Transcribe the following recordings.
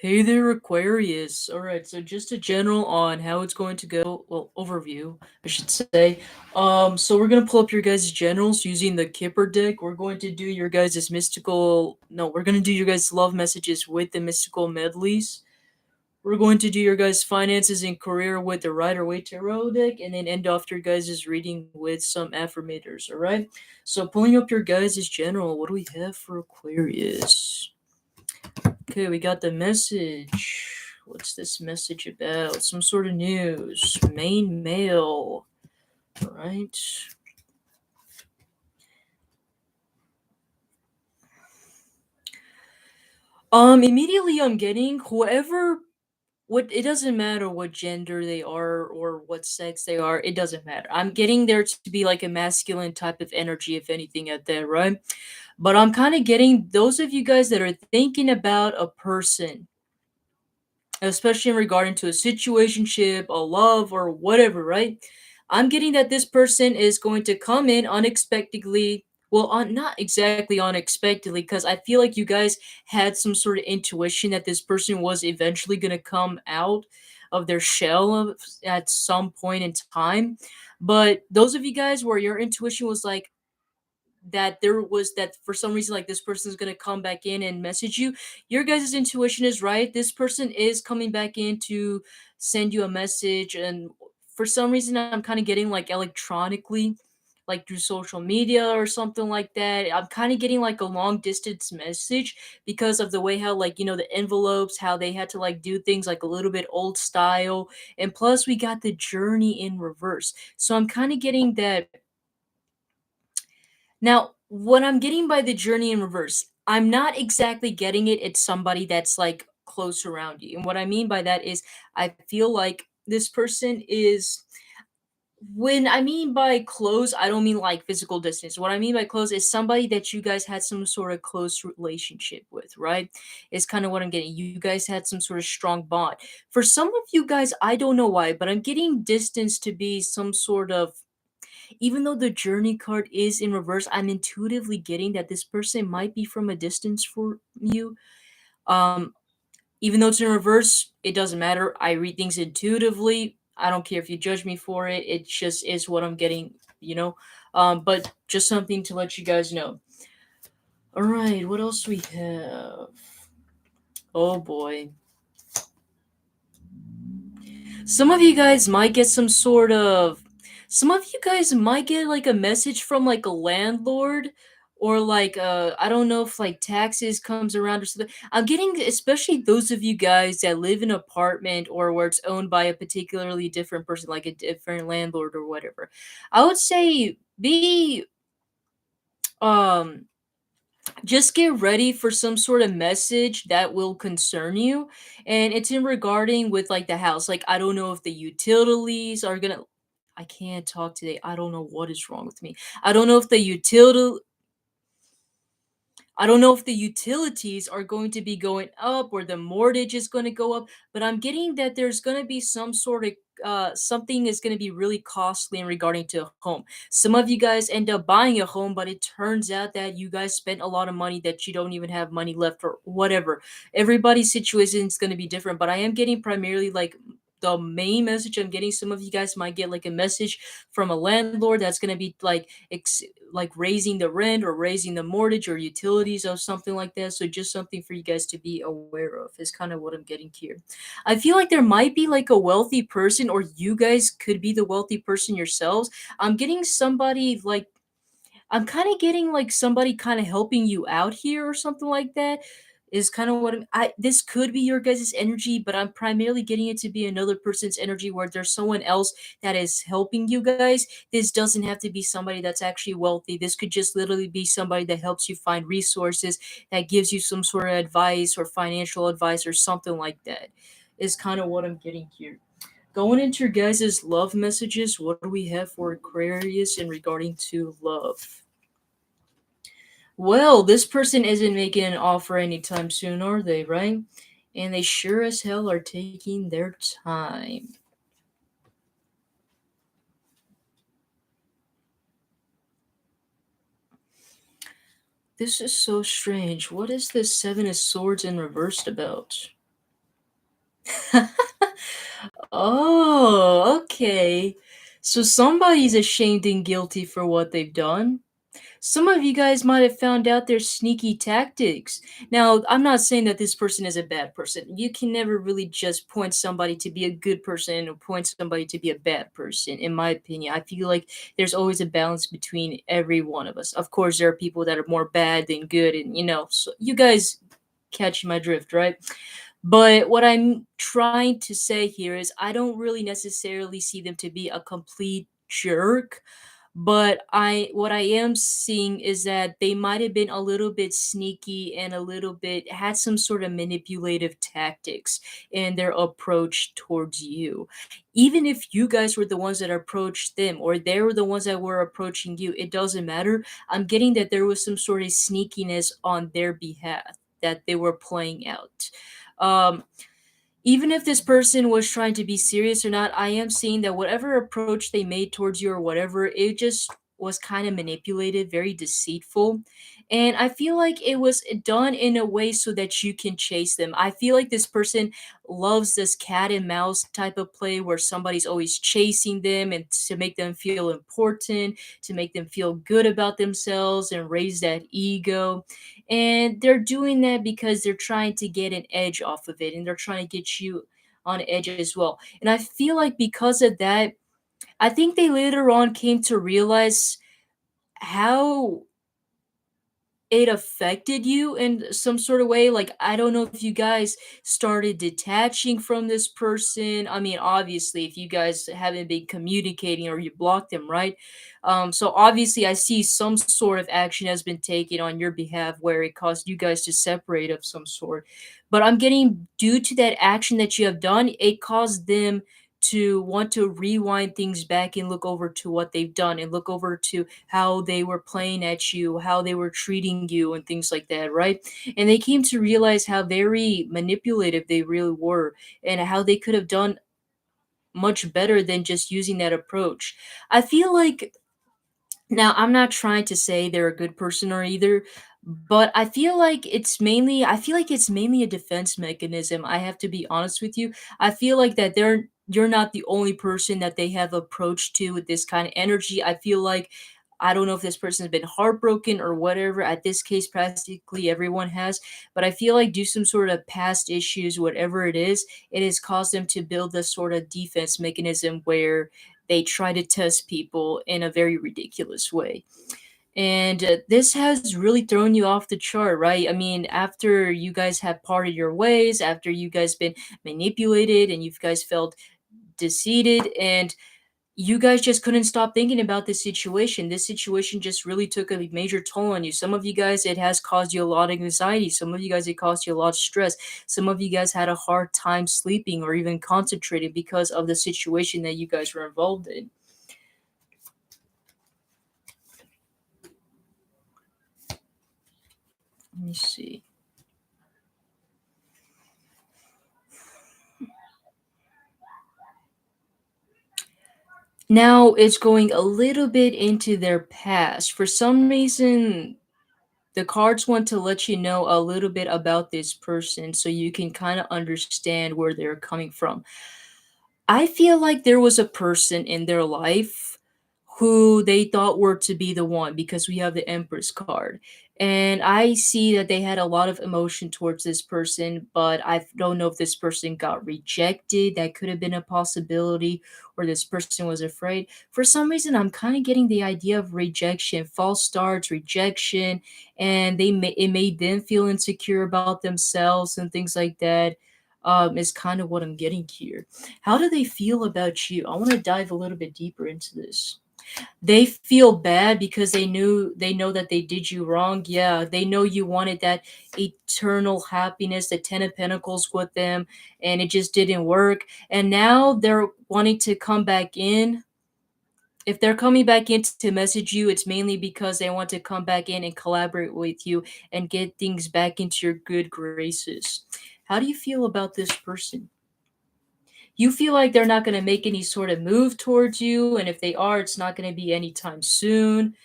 Hey there, Aquarius. All right, so just a general on how it's going to go. Well, overview, I should say. So we're gonna pull up your guys' generals using the Kipper deck. We're going to do your guys' mystical. No, we're gonna do your guys' love messages with the mystical medleys. We're going to do your guys' finances and career with the Rider Waite Tarot deck, and then end off your guys' reading with some affirmators. All right. So pulling up your guys' general, what do we have for Aquarius? Okay, we got the message. What's this message about? Some sort of news. Main mail. Alright. Immediately I'm getting whoever what it doesn't matter what gender they are or what sex they are, it doesn't matter. I'm getting there to be like a masculine type of energy, if anything, at that, right? But I'm kind of getting those of you guys that are thinking about a person, especially in regarding to a situationship, a love, or whatever, right? I'm getting that this person is going to come in unexpectedly. Well, not exactly unexpectedly, because I feel like you guys had some sort of intuition that this person was eventually going to come out of their shell at some point in time. But those of you guys where your intuition was like, that there was that for some reason like this person is going to come back in and message you, your guys' intuition is right. This person is coming back in to send you a message, and for some reason I'm kind of getting like electronically, like through social media or something like that. I'm kind of getting like a long distance message because of the way how, like, the envelopes, how they had to like do things like a little bit old style, and plus we got the journey in reverse. So I'm kind of getting that. Now, what I'm getting by the journey in reverse, I'm not exactly getting it. It's somebody that's like close around you. And what I mean by that is, I feel like this person is, when I mean by close, I don't mean like physical distance. What I mean by close is somebody that you guys had some sort of close relationship with, right? Is kind of what I'm getting. You guys had some sort of strong bond. For some of you guys, I don't know why, but I'm getting distance to be some sort of, even though the journey card is in reverse, I'm intuitively getting that this person might be from a distance for you. Um, Even though it's in reverse, it doesn't matter. I read things intuitively. I don't care if you judge me for it. It just is what I'm getting, you know. But just something to let you guys know. All right, what else we have? Oh boy. Some of you guys might get some of you guys might get like a message from like a landlord, or like I don't know if like taxes comes around or something. I'm getting, especially those of you guys that live in an apartment or where it's owned by a particularly different person, like a different landlord or whatever. I would say be um just get ready for some sort of message that will concern you, and it's in regarding with like the house. Like, I don't know if the utilities are gonna, I can't talk today. I don't know what is wrong with me. I don't know if the utility I don't know if the utilities are going to be going up or the mortgage is going to go up, but I'm getting that there's going to be some sort of something is going to be really costly in regarding to a home. Some of you guys end up buying a home, but it turns out that you guys spent a lot of money that you don't even have money left for whatever. Everybody's situation is going to be different, but I am getting primarily like the main message I'm getting. Some of you guys might get like a message from a landlord that's going to be like like raising the rent or raising the mortgage or utilities or something like that. So just something for you guys to be aware of is kind of what I'm getting here. I feel like there might be like a wealthy person, or you guys could be the wealthy person yourselves. I'm getting somebody like, I'm kind of getting like somebody kind of helping you out here or something like that. Is kind of what this could be your guys' energy, but I'm primarily getting it to be another person's energy where there's someone else that is helping you guys. This doesn't have to be somebody that's actually wealthy. This could just literally be somebody that helps you find resources, that gives you some sort of advice or financial advice or something like that. Is kind of what I'm getting here. Going into your guys' love messages, what do we have for Aquarius in regarding to love? Well, this person isn't making an offer anytime soon, are they, right? And they sure as hell are taking their time. This is so strange. What is this Seven of Swords in reversed about? Oh, okay. So somebody's ashamed and guilty for what they've done. Some of you guys might have found out their sneaky tactics. Now, I'm not saying that this person is a bad person. You can never really just point somebody to be a good person or point somebody to be a bad person, in my opinion. I feel like there's always a balance between every one of us. Of course, there are people that are more bad than good, and so you guys catch my drift, right? But what I'm trying to say here is I don't really necessarily see them to be a complete jerk, but I what I am seeing is that they might have been a little bit sneaky and a little bit had some sort of manipulative tactics in their approach towards you. Even if you guys were the ones that approached them or they were the ones that were approaching you, it doesn't matter. I'm getting that there was some sort of sneakiness on their behalf that they were playing out. Um, Even if this person was trying to be serious or not, I am seeing that whatever approach they made towards you or whatever, it just was kind of manipulated, very deceitful. And I feel like it was done in a way so that you can chase them. I feel like this person loves this cat and mouse type of play where somebody's always chasing them and to make them feel important, to make them feel good about themselves and raise that ego. And they're doing that because they're trying to get an edge off of it and they're trying to get you on edge as well. And I feel like because of that, I think they later on came to realize how it affected you in some sort of way. Like, I don't know if you guys started detaching from this person. I mean, obviously, if you guys haven't been communicating or you blocked them, right? So obviously, I see some sort of action has been taken on your behalf where it caused you guys to separate of some sort. But I'm getting due to that action that you have done, it caused them to want to rewind things back and look over to what they've done and look over to how they were playing at you, how they were treating you, and things like that, right? And they came to realize how very manipulative they really were and how they could have done much better than just using that approach. I feel like now, I'm not trying to say they're a good person or either, but I feel like it's mainly a defense mechanism. I have to be honest with you. I feel like that you're not the only person that they have approached to with this kind of energy. I feel like I don't know if this person has been heartbroken or whatever. At this case, practically everyone has, but I feel like due to some sort of past issues, whatever it has caused them to build this sort of defense mechanism where they try to test people in a very ridiculous way. And this has really thrown you off the chart, right? I mean, after you guys have parted your ways, after you guys been manipulated and you guys felt deceived and you guys just couldn't stop thinking about this situation. This situation just really took a major toll on you. Some of you guys, it has caused you a lot of anxiety. Some of you guys, it caused you a lot of stress. Some of you guys had a hard time sleeping or even concentrating because of the situation that you guys were involved in. Let me see. Now it's going a little bit into their past. For some reason, the cards want to let you know a little bit about this person so you can kind of understand where they're coming from. I feel like there was a person in their life who they thought were to be the one because we have the Empress card. And I see that they had a lot of emotion towards this person, but I don't know if this person got rejected. That could have been a possibility, or this person was afraid. For some reason, I'm kind of getting the idea of rejection, false starts, rejection, and it made them feel insecure about themselves and things like that. Is kind of what I'm getting here. How do they feel about you? I want to dive a little bit deeper into this. They feel bad because they know that they did you wrong. Yeah, they know you wanted that eternal happiness, the 10 of Pentacles with them, and it just didn't work. And now they're wanting to come back in. If they're coming back in to message you, it's mainly because they want to come back in and collaborate with you and get things back into your good graces. How do you feel about this person? You feel like they're not going to make any sort of move towards you, and if they are, it's not going to be anytime soon.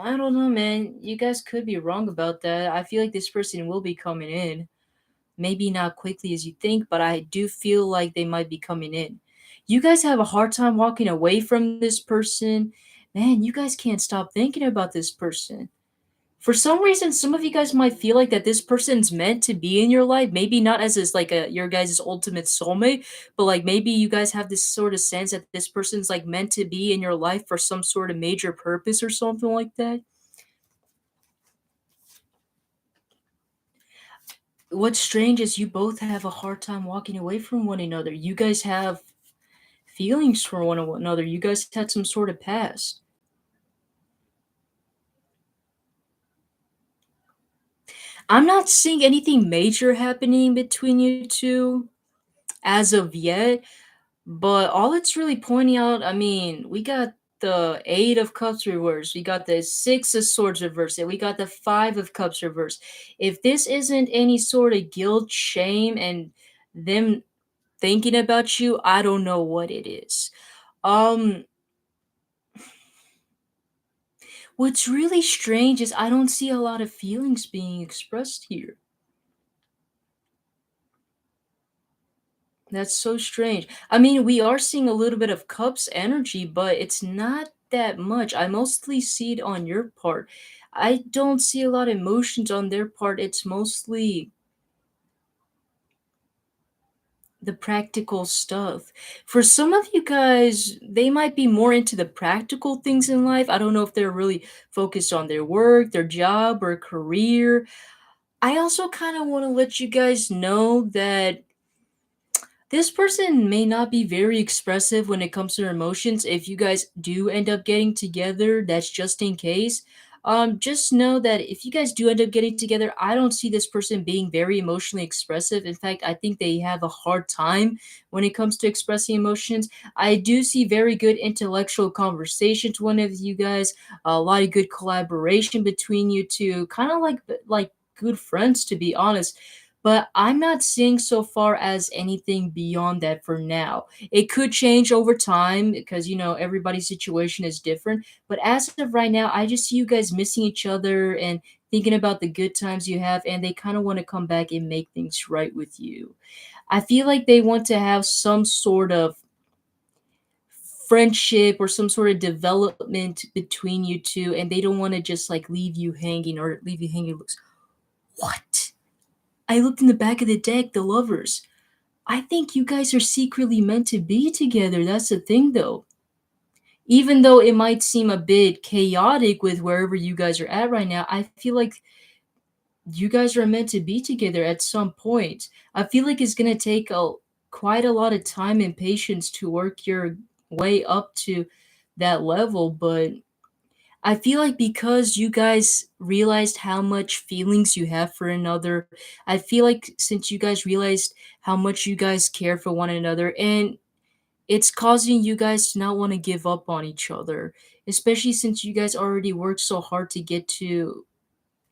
I don't know, man. You guys could be wrong about that. I feel like this person will be coming in. Maybe not quickly as you think, but I do feel like they might be coming in. You guys have a hard time walking away from this person. Man, you guys can't stop thinking about this person. For some reason, some of you guys might feel like that this person's meant to be in your life. Maybe not as like a your guys' ultimate soulmate, but like maybe you guys have this sort of sense that this person's like meant to be in your life for some sort of major purpose or something like that. What's strange is you both have a hard time walking away from one another. You guys have feelings for one another. You guys had some sort of past. I'm not seeing anything major happening between you two as of yet. But all it's really pointing out, I mean, we got the Eight of Cups reversed, we got the Six of Swords reversed, and we got the Five of Cups reversed. If this isn't any sort of guilt, shame, and them thinking about you, I don't know what it is. Um, what's really strange is I don't see a lot of feelings being expressed here. That's so strange. I mean, we are seeing a little bit of Cups energy, but it's not that much. I mostly see it on your part. I don't see a lot of emotions on their part. It's mostly the practical stuff. For some of you guys, they might be more into the practical things in life. I don't know if they're really focused on their work, their job, or career. I also kind of want to let you guys know that this person may not be very expressive when it comes to their emotions. If you guys do end up getting together, that's just in case. Just know that if you guys do end up getting together, I don't see this person being very emotionally expressive. In fact, I think they have a hard time when it comes to expressing emotions. I do see very good intellectual conversations. One of you guys, a lot of good collaboration between you two, kind of like good friends, to be honest, but I'm not seeing so far as anything beyond that for now. It could change over time because, everybody's situation is different. But as of right now, I just see you guys missing each other and thinking about the good times you have, and they kind of want to come back and make things right with you. I feel like they want to have some sort of friendship or some sort of development between you two, and they don't want to just like leave you hanging or leave you hanging. Looks, what? I looked in the back of the deck, the lovers. I think you guys are secretly meant to be together. That's the thing, though. Even though it might seem a bit chaotic with wherever you guys are at right now, I feel like you guys are meant to be together at some point. I feel like it's gonna take a quite a lot of time and patience to work your way up to that level, but I feel like because you guys realized how much feelings you have for another, I feel like since you guys realized how much you guys care for one another, and it's causing you guys to not want to give up on each other, especially since you guys already worked so hard to get to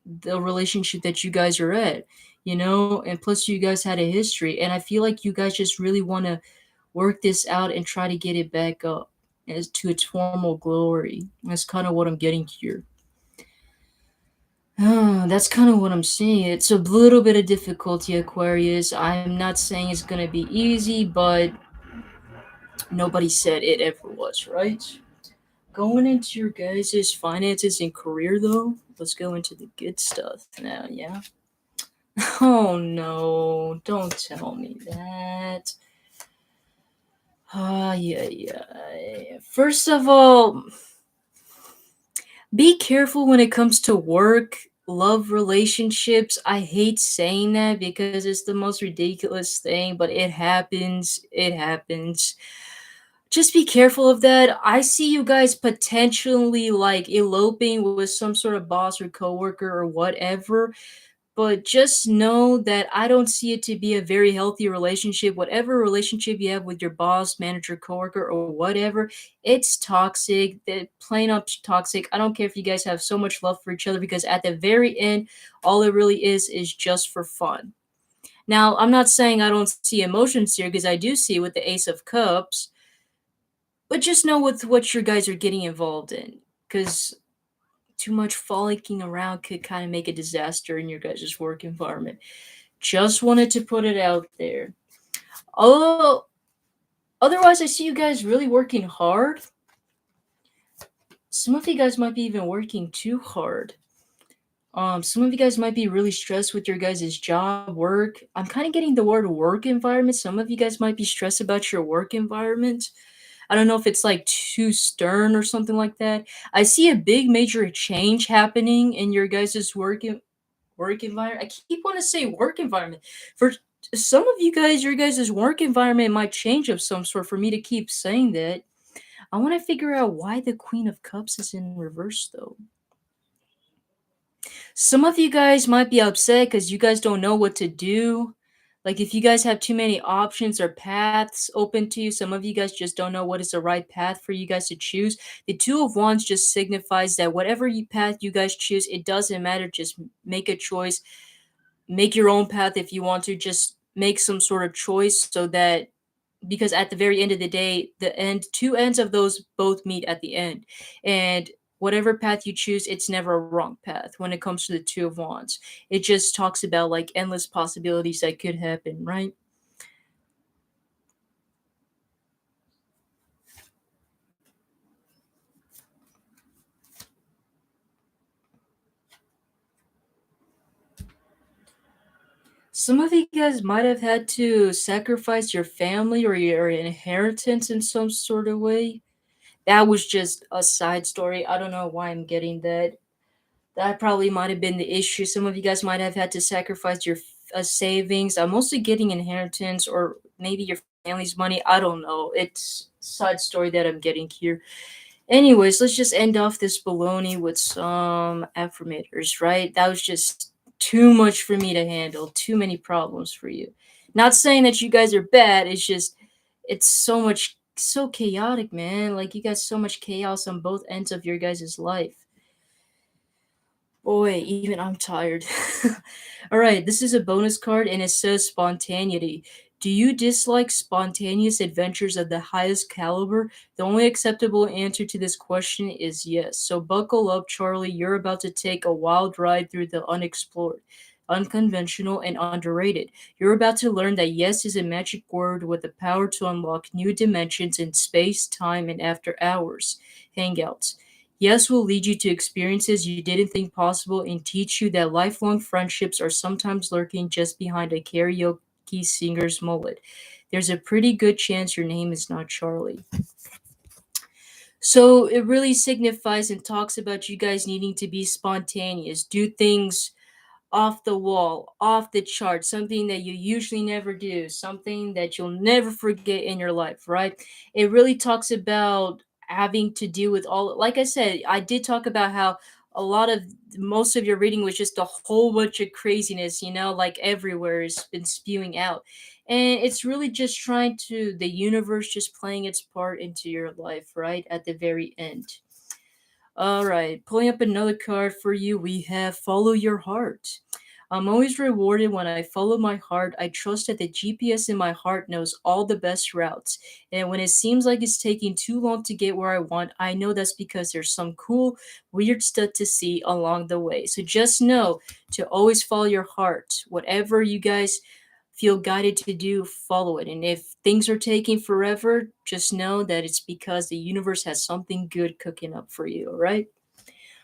the relationship that you guys are at, and plus you guys had a history, and I feel like you guys just really want to work this out and try to get it back up as to its formal glory. That's kind of what I'm getting here. That's kind of what I'm seeing. It's a little bit of difficulty, Aquarius. I'm not saying it's gonna be easy, but nobody said it ever was, right? Going into your guys' finances and career, though, let's go into the good stuff now, yeah? Oh no, don't tell me that. Yeah, yeah. First of all, be careful when it comes to work, love relationships. I hate saying that because it's the most ridiculous thing, but it happens. It happens. Just be careful of that. I see you guys potentially like eloping with some sort of boss or coworker or whatever, but just know that I don't see it to be a very healthy relationship. Whatever relationship you have with your boss, manager, coworker, or whatever, it's toxic. Plain up toxic. I don't care if you guys have so much love for each other because at the very end, all it really is just for fun. Now, I'm not saying I don't see emotions here because I do see with the Ace of Cups, but just know with what your guys are getting involved in because too much frolicking around could kind of make a disaster in your guys' work environment. Just wanted to put it out there. Oh, otherwise, I see you guys really working hard. Some of you guys might be even working too hard. Some of you guys might be really stressed with your guys' job, work. I'm kind of getting the word work environment. Some of you guys might be stressed about your work environment. I don't know if it's like too stern or something like that. I see a big major change happening in your guys' work environment. I keep want to say work environment. For some of you guys, your guys' work environment might change of some sort for me to keep saying that. I want to figure out why the Queen of Cups is in reverse though. Some of you guys might be upset because you guys don't know what to do. Like if you guys have too many options or paths open to you, some of you guys just don't know what is the right path for you guys to choose. The Two of Wands just signifies that whatever path you guys choose, it doesn't matter. Just make a choice, make your own path if you want to. Just make some sort of choice so that because at the very end of the day, the end two ends of those both meet at the end. And whatever path you choose, it's never a wrong path when it comes to the Two of Wands. It just talks about like endless possibilities that could happen, right? Some of you guys might have had to sacrifice your family or your inheritance in some sort of way. That was just a side story. I don't know why I'm getting that. That probably might have been the issue. Some of you guys might have had to sacrifice your savings. I'm mostly getting inheritance or maybe your family's money. I don't know. It's side story that I'm getting here. Anyways, let's just end off this baloney with some affirmators, right? That was just too much for me to handle. Too many problems for you. Not saying that you guys are bad. It's just it's so much so chaotic, man. Like you got so much chaos on both ends of your guys' life. Boy, even I'm tired. All right, this is a bonus card and it says spontaneity. Do you dislike spontaneous adventures of the highest caliber? The only acceptable answer to this question is yes. So buckle up, Charlie. You're about to take a wild ride through the unexplored, unconventional, and underrated. You're about to learn that yes is a magic word with the power to unlock new dimensions in space, time, and after hours hangouts. Yes will lead you to experiences you didn't think possible and teach you that lifelong friendships are sometimes lurking just behind a karaoke singer's mullet. There's a pretty good chance your name is not Charlie. So it really signifies and talks about you guys needing to be spontaneous, do things off the wall, off the chart, something that you usually never do, something that you'll never forget in your life, right? It really talks about having to deal with all, like I said, I did talk about how a lot of most of your reading was just a whole bunch of craziness, like everywhere has been spewing out. And it's really just trying to, the universe just playing its part into your life, right? At the very end. All right, pulling up another card for you, we have Follow Your Heart. I'm always rewarded when I follow my heart. I trust that the GPS in my heart knows all the best routes. And when it seems like it's taking too long to get where I want, I know that's because there's some cool, weird stuff to see along the way. So just know to always follow your heart. Whatever you guys feel guided to do, follow it. And if things are taking forever, just know that it's because the universe has something good cooking up for you, all right?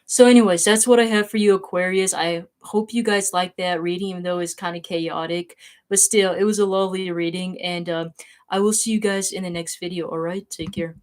So, anyways, that's what I have for you, Aquarius. I hope you guys like that reading, even though it's kind of chaotic. But still, it was a lovely reading. And I will see you guys in the next video, all right? Take care.